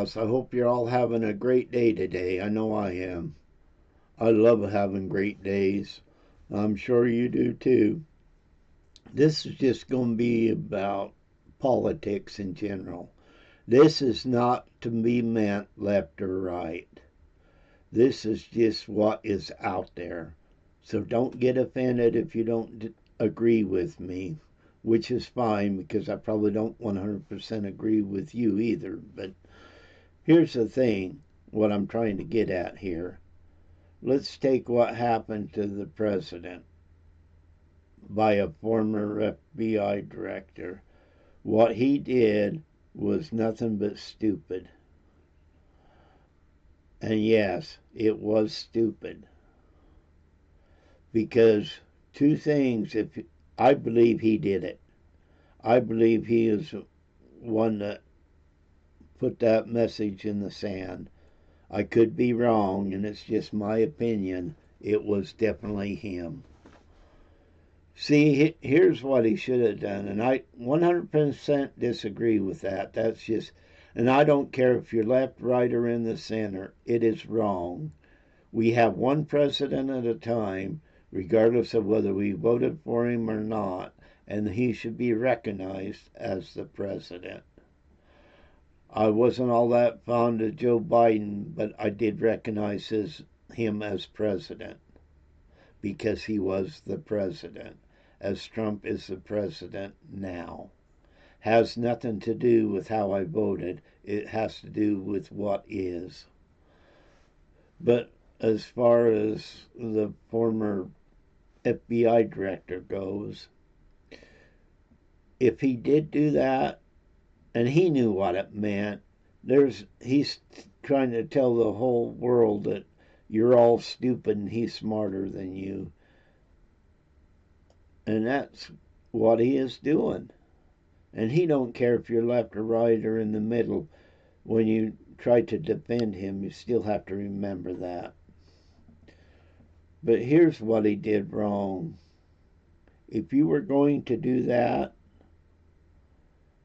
House. I hope you're all having a great day today. I know I am. I love having great days. I'm sure you do too. This is just going to be about politics in general. This is not to be meant left or right. This is just what is out there. So don't get offended if you don't agree with me, which is fine because I probably don't 100% agree with you either. But here's the thing, what I'm trying to get at here. Let's take what happened to the president by a former FBI director. What he did was nothing but stupid. And yes, it was stupid. Because two things, if I believe he did it. I believe he is one that put that message in the sand. I could be wrong, and it's just my opinion. It was definitely him. See, here's what he should have done, and I 100% disagree with that. That's just, and I don't care if you're left, right, or in the center. It is wrong. We have one president at a time, regardless of whether we voted for him or not, and he should be recognized as the president. I wasn't all that fond of Joe Biden, but I did recognize him as president because he was the president, as Trump is the president now. Has nothing to do with how I voted. It has to do with what is. But as far as the former FBI director goes, if he did do that, and he knew what it meant, he's trying to tell the whole world that you're all stupid and he's smarter than you. And that's what he is doing. And he don't care if you're left or right or in the middle. When you try to defend him, you still have to remember that. But here's what he did wrong. If you were going to do that,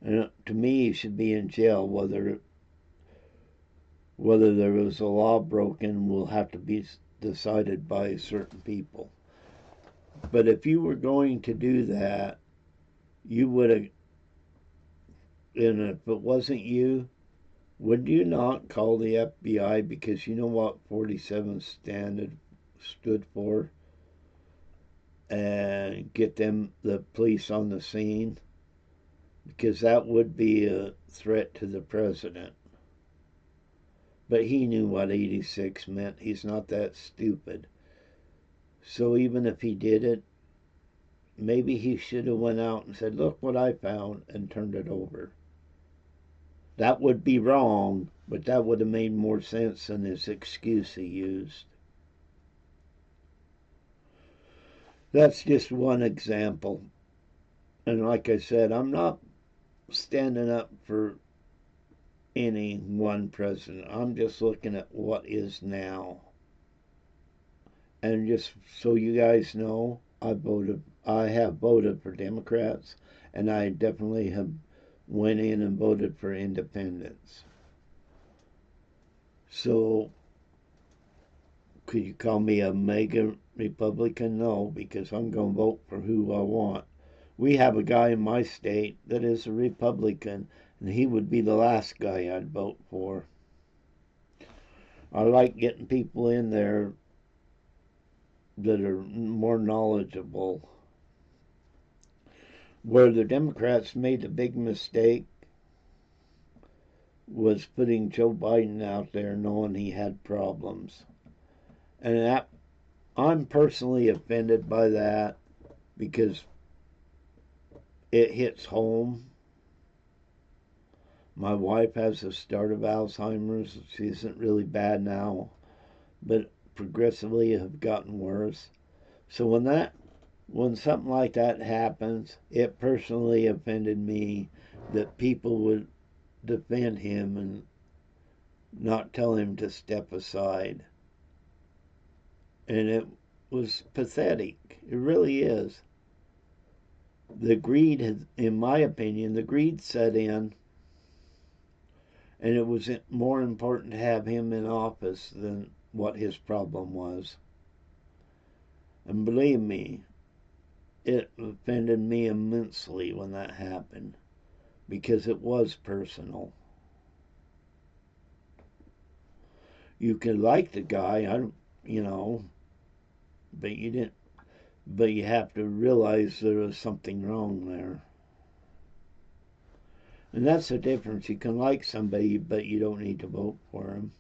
to me, he should be in jail. Whether there was a law broken will have to be decided by certain people. But if you were going to do that, you would have, and if it wasn't you, would you not call the FBI because you know what 47 standard stood for? And get the police on the scene? Because that would be a threat to the president. But he knew what 86 meant. He's not that stupid. So even if he did it, maybe he should have went out and said, look what I found, and turned it over. That would be wrong, but that would have made more sense than his excuse he used. That's just one example. And like I said, I'm not standing up for any one president. I'm just looking at what is now. And just so you guys know, I have voted for Democrats, and I definitely have went in and voted for independents. So could you call me a mega Republican? No, because I'm going to vote for who I want. We have a guy in my state that is a Republican, and he would be the last guy I'd vote for. I like getting people in there that are more knowledgeable. Where the Democrats made a big mistake was putting Joe Biden out there knowing he had problems. And I'm personally offended by that because it hits home. My wife has a start of Alzheimer's. She isn't really bad now, but progressively have gotten worse. So when something like that happens, it personally offended me that people would defend him and not tell him to step aside. And it was pathetic. It really is. The greed, in my opinion, the greed set in, And it was more important to have him in office than what his problem was. And believe me, it offended me immensely when that happened, because it was personal. You could like the guy, but you didn't. But you have to realize there was something wrong there. And that's the difference. You can like somebody, but you don't need to vote for him.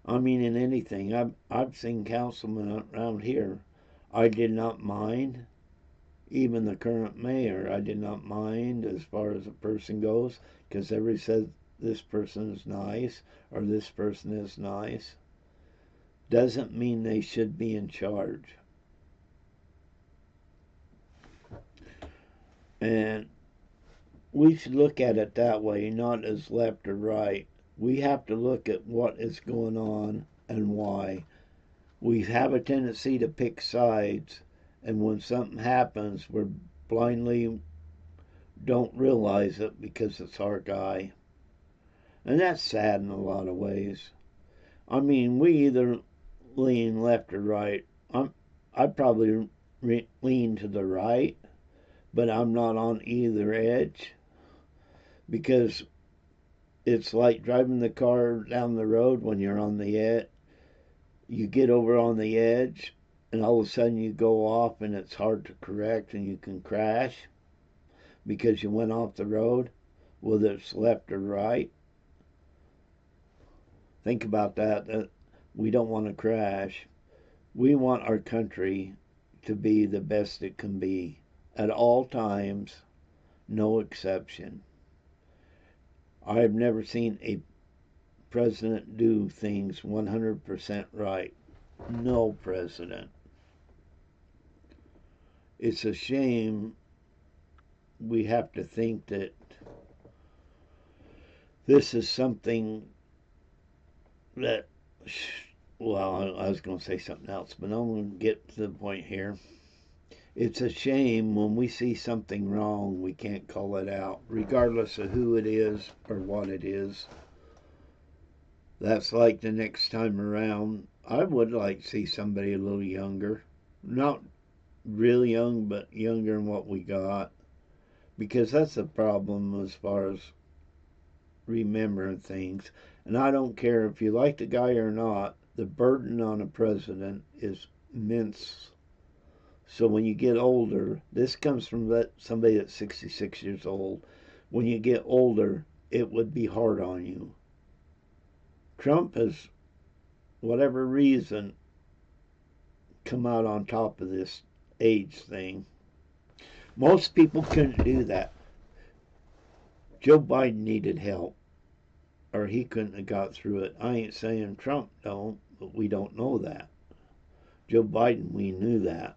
I mean, in anything. I've seen councilmen around here. I did not mind. Even the current mayor, I did not mind as far as a person goes, because everybody says this person is nice or this person is nice. Doesn't mean they should be in charge. And we should look at it that way, not as left or right. We have to look at what is going on and why. We have a tendency to pick sides, and when something happens, we blindly don't realize it because it's our guy. And that's sad in a lot of ways. I mean, we either lean left or right. I'd probably lean to the right, but I'm not on either edge, because it's like driving the car down the road when you're on the edge. You get over on the edge, and all of a sudden you go off, and it's hard to correct, and you can crash because you went off the road, whether it's left or right. Think about that we don't want to crash. We want our country to be the best it can be at all times, no exception. I have never seen a president do things 100% right. No president. It's a shame we have to think that this is something that, well, I was going to say something else, but I'm going to get to the point here. It's a shame when we see something wrong, we can't call it out, regardless of who it is or what it is. That's like the next time around, I would like to see somebody a little younger. Not really young, but younger than what we got. Because that's the problem as far as remembering things. And I don't care if you like the guy or not, the burden on a president is immense. So when you get older, this comes from somebody that's 66 years old. When you get older, it would be hard on you. Trump has, whatever reason, come out on top of this age thing. Most people couldn't do that. Joe Biden needed help, or he couldn't have got through it. I ain't saying Trump don't, but we don't know that. Joe Biden, we knew that.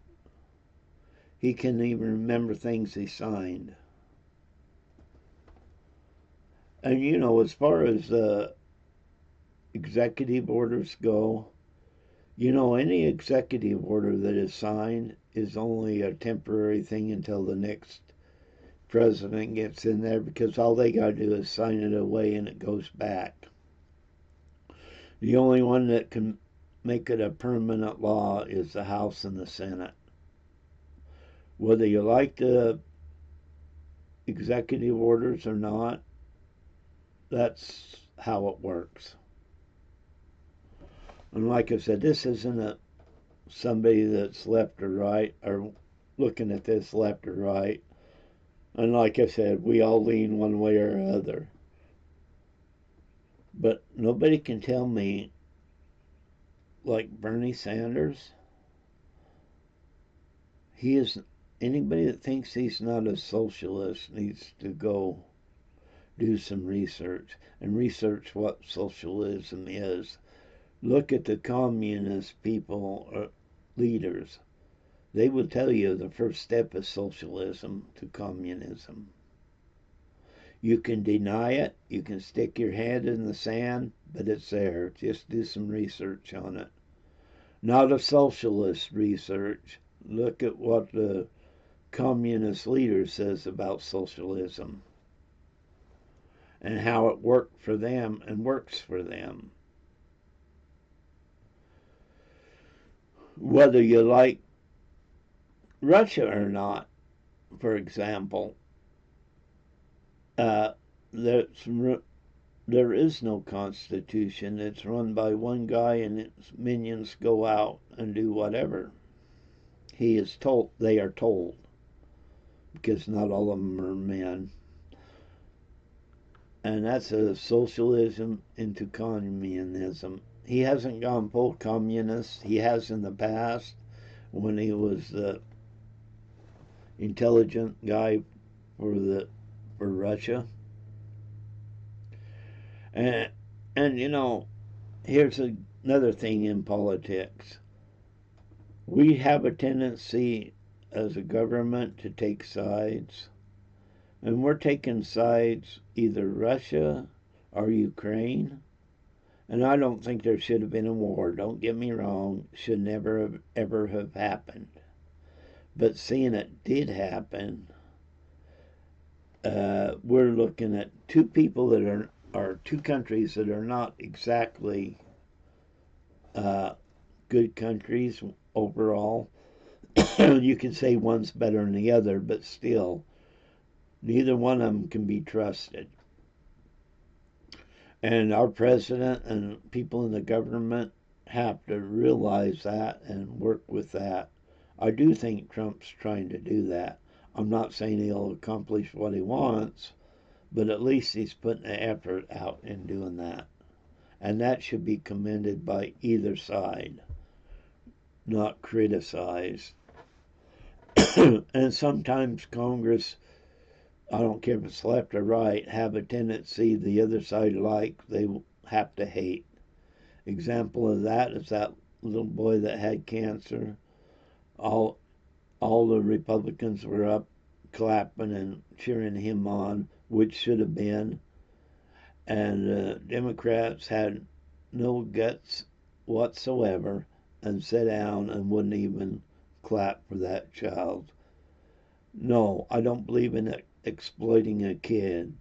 He couldn't even remember things he signed. And as far as executive orders go, any executive order that is signed is only a temporary thing until the next president gets in there, because all they got to do is sign it away and it goes back. The only one that can make it a permanent law is the House and the Senate. Whether you like the executive orders or not, that's how it works. And like I said, this isn't somebody that's left or right, or looking at this left or right. And like I said, we all lean one way or other. But nobody can tell me, like Bernie Sanders, anybody that thinks he's not a socialist needs to go do some research and research what socialism is. Look at the communist people or leaders. They will tell you the first step is socialism to communism. You can deny it, you can stick your head in the sand, but it's there. Just do some research on it. Not a socialist research. Look at what the communist leader says about socialism. and how it worked for them and works for them. Whether you like Russia or not, for example, uh, there is no constitution. It's run by one guy, and its minions go out and do whatever he is told. They are told, because not all of them are men. And that's a socialism into communism. He hasn't gone full communist. He has in the past when he was the intelligent guy for Russia. And you know, here's another thing in politics. We have a tendency as a government to take sides, and we're taking sides either Russia or Ukraine. And I don't think there should have been a war. Don't get me wrong. Should never have ever have happened. But seeing it did happen, we're looking at two people that are two countries that are not exactly good countries overall. You can say one's better than the other, but still, neither one of them can be trusted. And our president and people in the government have to realize that and work with that. I do think Trump's trying to do that. I'm not saying he'll accomplish what he wants, but at least he's putting the effort out in doing that. And that should be commended by either side, not criticized. And sometimes Congress, I don't care if it's left or right, have a tendency the other side they have to hate. Example of that is that little boy that had cancer. All the Republicans were up clapping and cheering him on, which should have been. And Democrats had no guts whatsoever and sat down and wouldn't even clap for that child. No, I don't believe in exploiting a kid,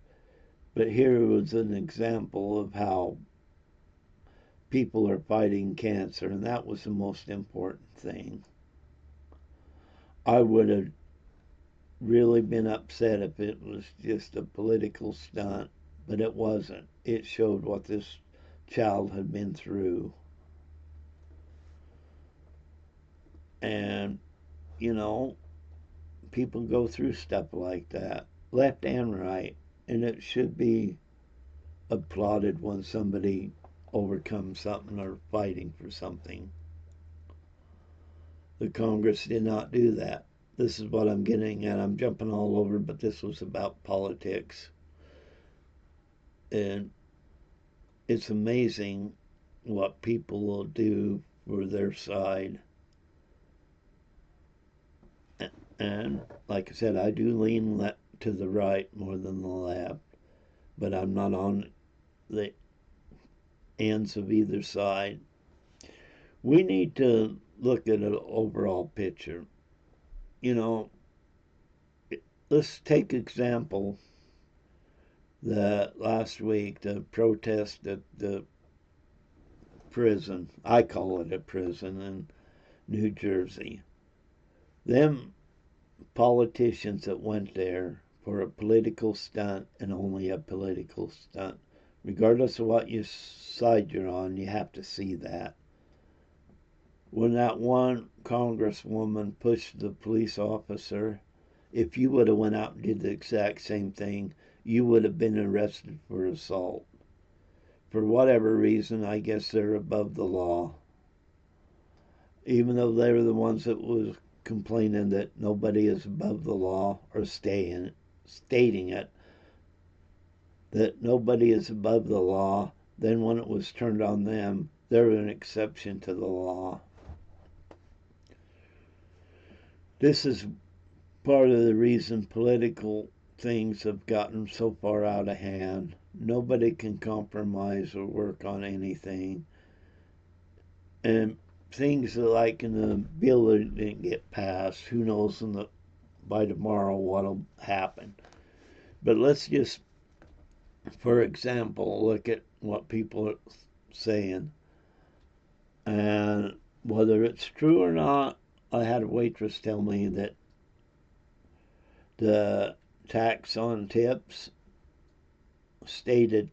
but here was an example of how people are fighting cancer, and that was the most important thing. I would have really been upset if it was just a political stunt, but it wasn't. It showed what this child had been through. And, you know, people go through stuff like that, left and right, and it should be applauded when somebody overcomes something or fighting for something. The Congress did not do that. This is what I'm getting at. I'm jumping all over, but this was about politics. And it's amazing what people will do for their side. And like I said, I do lean to the right more than the left, but I'm not on the ends of either side. We need to look at an overall picture. You know, let's take example that last week, the protest at the prison, I call it a prison in New Jersey. Them politicians that went there for a political stunt and only a political stunt, regardless of what side you're on, you have to see that. When that one congresswoman pushed the police officer, if you would have went out and did the exact same thing, you would have been arrested for assault. For whatever reason, I guess they're above the law. Even though they were the ones that was complaining that nobody is above the law, or stating it, that nobody is above the law, then when it was turned on them, they're an exception to the law. This is part of the reason political things have gotten so far out of hand. Nobody can compromise or work on anything. And things like in the bill that didn't get passed, who knows by tomorrow what'll happen. But let's just For example, look at what people are saying. And whether it's true or not, I had a waitress tell me that the tax on tips stated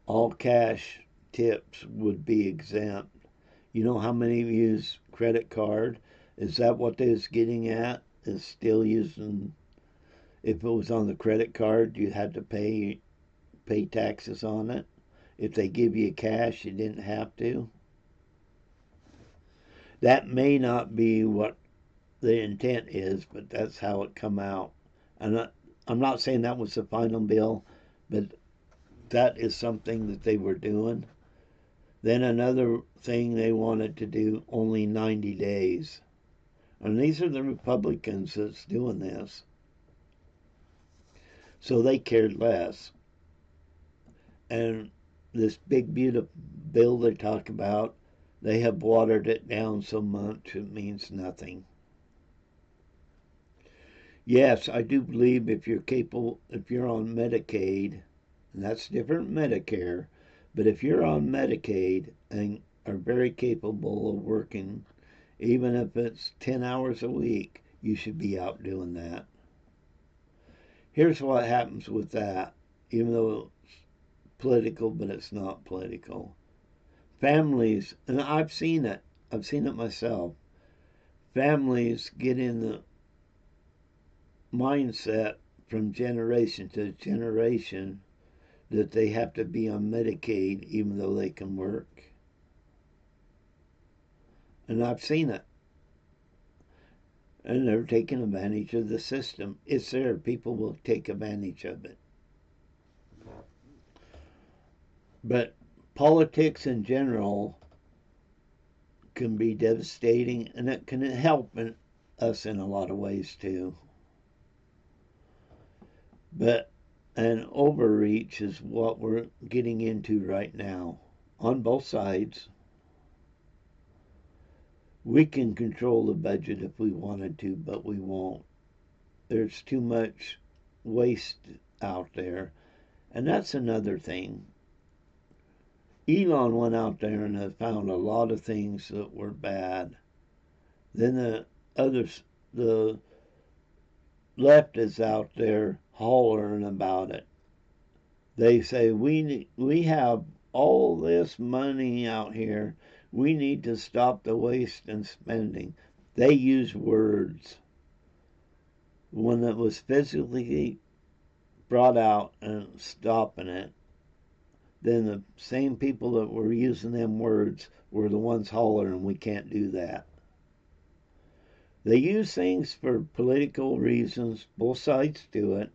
all cash tips would be exempt. You know how many use credit card? Is that what they was getting at? Is still using, if it was on the credit card, you had to pay taxes on it. If they give you cash, you didn't have to. That may not be what the intent is, but that's how it come out. And I'm not saying that was the final bill, but that is something that they were doing. Then another thing they wanted to do, only 90 days. And these are the Republicans that's doing this. So they cared less. And this big, beautiful bill they talk about, they have watered it down so much it means nothing. Yes, I do believe if you're on Medicaid, and that's different than Medicare, but if you're on Medicaid and are very capable of working, even if it's 10 hours a week, you should be out doing that. Here's what happens with that, even though it's political, but it's not political. Families, and I've seen it myself, families get in the mindset from generation to generation that they have to be on Medicaid even though they can work. And I've seen it. And they're taking advantage of the system. It's there. People will take advantage of it. But politics in general can be devastating, and it can help us in a lot of ways too. But an overreach is what we're getting into right now on both sides. We can control the budget if we wanted to, but we won't. There's too much waste out there. And that's another thing. Elon went out there and has found a lot of things that were bad. Then the left is out there hollering about it. They say we have all this money out here. We need to stop the waste and spending. They use words. When it was physically brought out and stopping it, then the same people that were using them words were the ones hollering, we can't do that. They use things for political reasons. Both sides do it.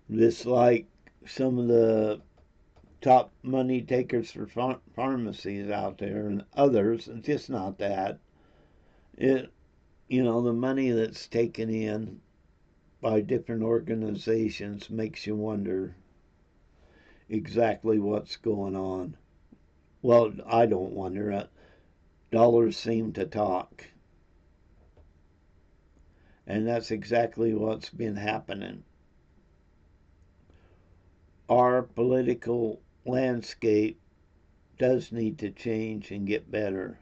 Just like some of the top money takers for pharmacies out there and others, it's just not that. The money that's taken in by different organizations makes you wonder exactly what's going on. Well, I don't wonder. Dollars seem to talk. And that's exactly what's been happening. Our political landscape does need to change and get better.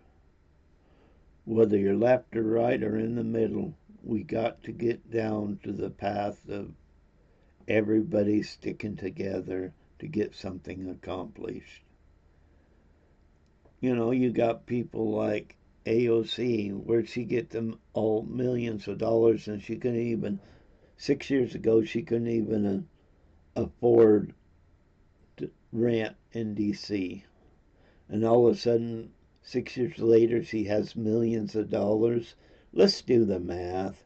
Whether you're left or right or in the middle, we got to get down to the path of everybody sticking together to get something accomplished. You got people like AOC, where'd she get them all millions of dollars, and she couldn't even, 6 years ago, she couldn't even afford to rent in DC. And all of a sudden, 6 years later, she has millions of dollars. Let's do the math.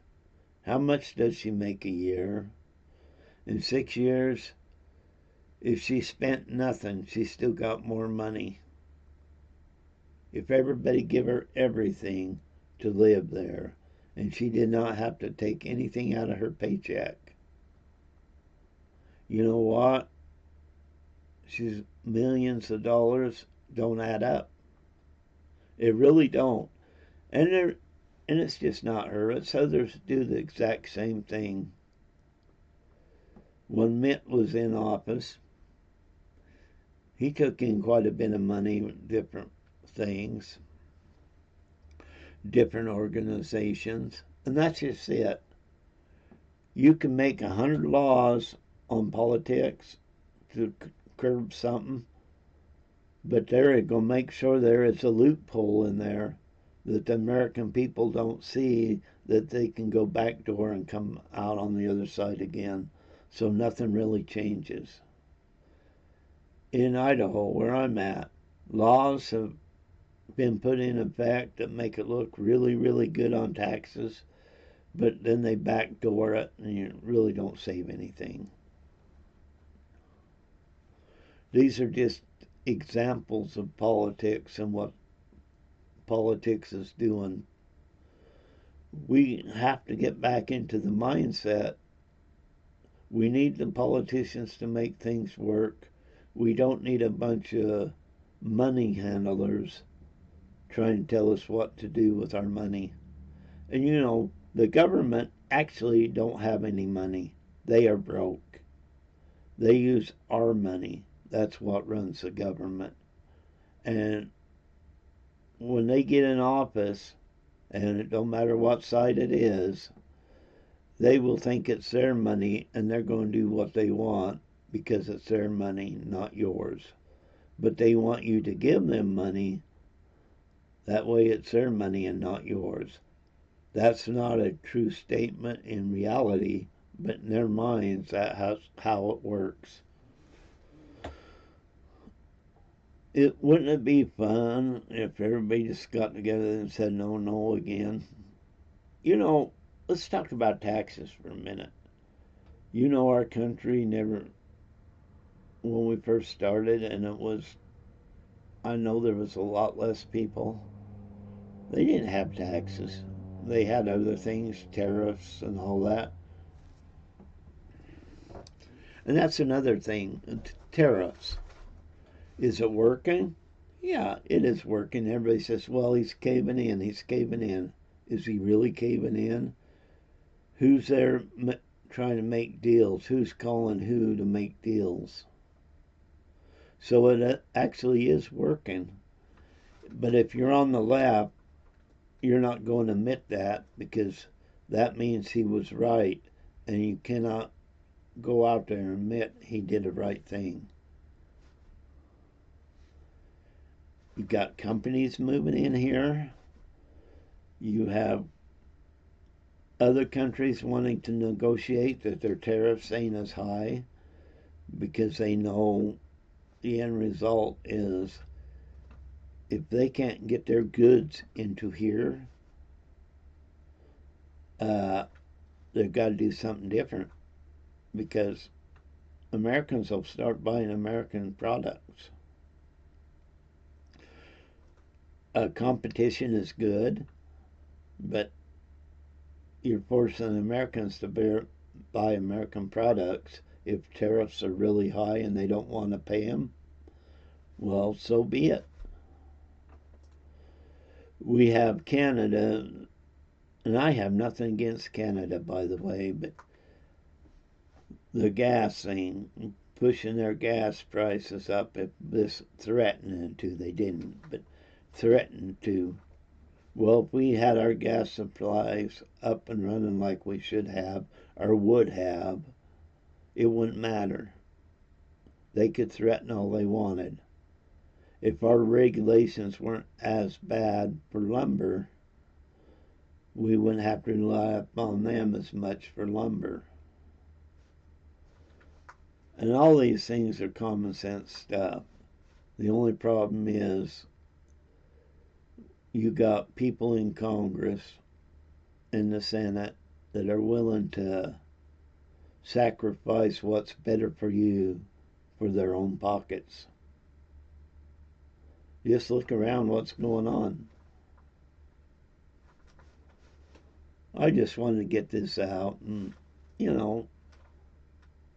How much does she make a year? In 6 years, if she spent nothing, she still got more money. If everybody give her everything to live there, and she did not have to take anything out of her paycheck, you know what? She's millions of dollars don't add up. It really don't. And it's just not her. It's others do the exact same thing. When Mitt was in office, he took in quite a bit of money with different things, different organizations, and that's just it. You can make 100 laws on politics to curb something, but they're going to make sure there is a loophole in there that the American people don't see, that they can go backdoor and come out on the other side again. So nothing really changes. In Idaho, where I'm at, laws have been put in effect that make it look really, really good on taxes, but then they backdoor it and you really don't save anything. These are just examples of politics and what politics is doing. We have to get back into the mindset. We need the politicians to make things work. We don't need a bunch of money handlers trying to tell us what to do with our money. And you know, the government actually don't have any money. They are broke. They use our money. That's what runs the government. And when they get in office, and it don't matter what side it is, they will think it's their money and they're going to do what they want because it's their money, not yours. But they want you to give them money. That way it's their money and not yours. That's not a true statement in reality, but in their minds, that's how it works. Wouldn't it be fun if everybody just got together and said no, no again? You know, let's talk about taxes for a minute. You know, our country never, when we first started, and I know there was a lot less people, they didn't have taxes. They had other things, tariffs and all that. And that's another thing, tariffs. Is it working? Yeah, it is working. Everybody says, well, he's caving in, he's caving in. Is he really caving in? Who's there trying to make deals? Who's calling who to make deals? So it actually is working. But if you're on the left, you're not going to admit that, because that means he was right, and you cannot go out there and admit he did the right thing. You've got companies moving in here. You have other countries wanting to negotiate that their tariffs ain't as high because they know the end result is if they can't get their goods into here, they've got to do something different, because Americans will start buying American products. Competition is good, but you're forcing Americans to buy American products. If tariffs are really high and they don't want to pay them, well, so be it. We have Canada, and I have nothing against Canada, by the way, but the gas thing, pushing their gas prices up, if this threatening to, they didn't, but threatened to. Well, if we had our gas supplies up and running like we should have, or would have, it wouldn't matter. They could threaten all they wanted. If our regulations weren't as bad for lumber, we wouldn't have to rely upon them as much for lumber. And all these things are common sense stuff. The only problem is you got people in Congress and the Senate that are willing to sacrifice what's better for you for their own pockets. Just look around what's going on. I just wanted to get this out and, you know,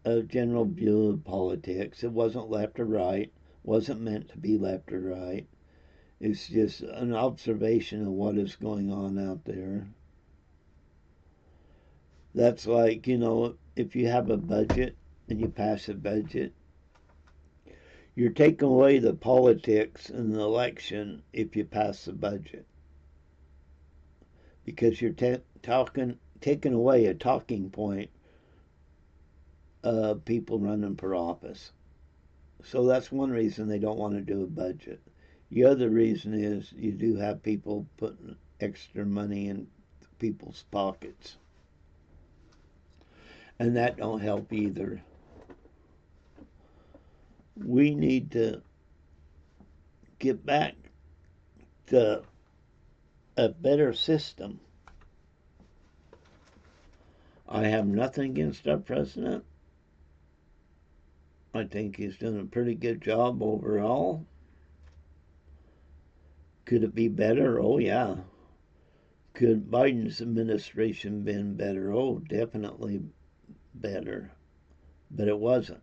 a general view of politics. It wasn't left or right, wasn't meant to be left or right. It's just an observation of what is going on out there. That's like, you know, if you have a budget and you pass a budget, you're taking away the politics in the election if you pass the budget, because you're taking away a talking point of people running for office. So that's one reason they don't want to do a budget. The other reason is you do have people putting extra money in people's pockets, and that don't help either. We need to get back to a better system. I have nothing against our president. I think he's done a pretty good job overall. Could it be better? Oh, yeah. Could Biden's administration been better? Oh, definitely better. But it wasn't.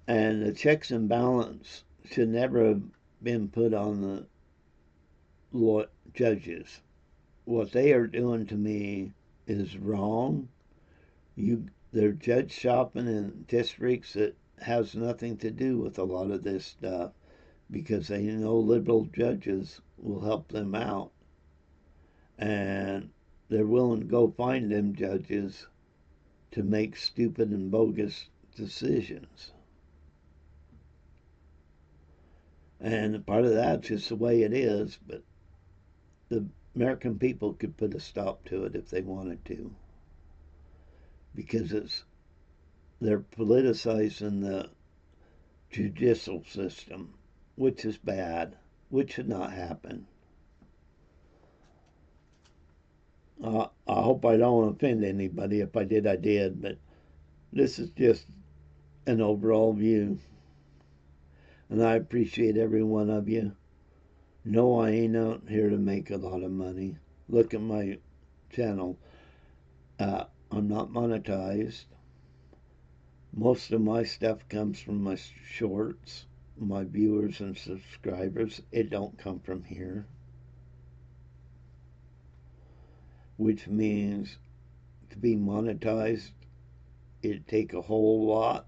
And the checks and balance should never have been put on the judges. What they are doing to me is wrong. They're judge shopping in districts that has nothing to do with a lot of this stuff, because they know liberal judges will help them out, and they're willing to go find them judges to make stupid and bogus decisions. And part of that's just the way it is, but the American people could put a stop to it if they wanted to, because they're politicizing the judicial system, which is bad, which should not happen. I hope I don't offend anybody. If I did, I did, but this is just an overall view. And I appreciate every one of you. No, I ain't out here to make a lot of money. Look at my channel. I'm not monetized. Most of my stuff comes from my shorts, my viewers and subscribers. It don't come from here. Which means to be monetized, it'd take a whole lot.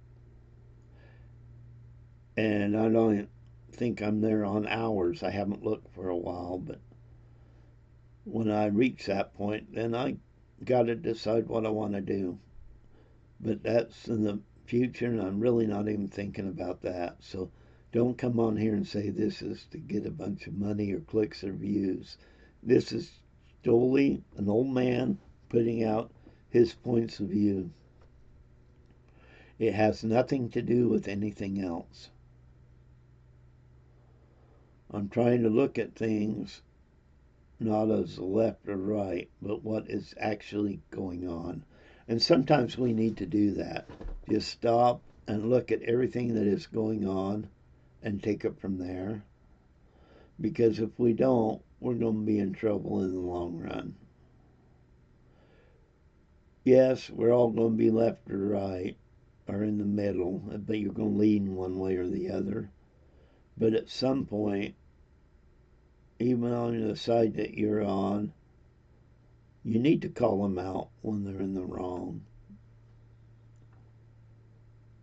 And I don't think I'm there on hours. I haven't looked for a while, but when I reach that point, then I got to decide what I want to do. But that's in the future, and I'm really not even thinking about that. So don't come on here and say this is to get a bunch of money or clicks or views. This is solely an old man putting out his points of view. It has nothing to do with anything else. I'm trying to look at things not as left or right, but what is actually going on. And sometimes we need to do that. Just stop and look at everything that is going on and take it from there. Because if we don't, we're going to be in trouble in the long run. Yes, we're all going to be left or right or in the middle, but you're going to lean one way or the other. But at some point, even on the side that you're on, you need to call them out when they're in the wrong.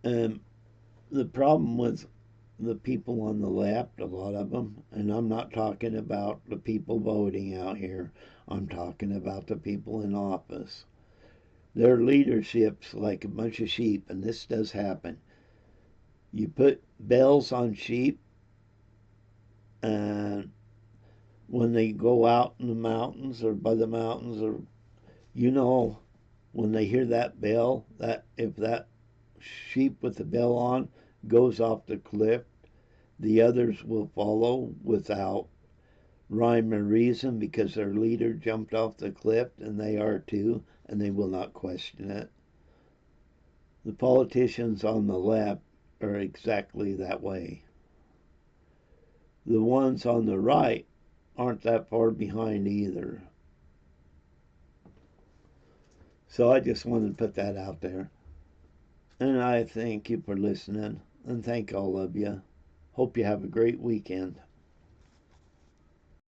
And the problem with the people on the left, a lot of them, and I'm not talking about the people voting out here, I'm talking about the people in office. Their leadership's like a bunch of sheep, and this does happen. You put bells on sheep, and when they go out in the mountains or by the mountains, or when they hear that bell, that if that sheep with the bell on goes off the cliff, the others will follow without rhyme or reason, because their leader jumped off the cliff and they are too, and they will not question it. The politicians on the left are exactly that way. The ones on the right aren't that far behind either. So I just wanted to put that out there. And I thank you for listening, and thank all of you. Hope you have a great weekend.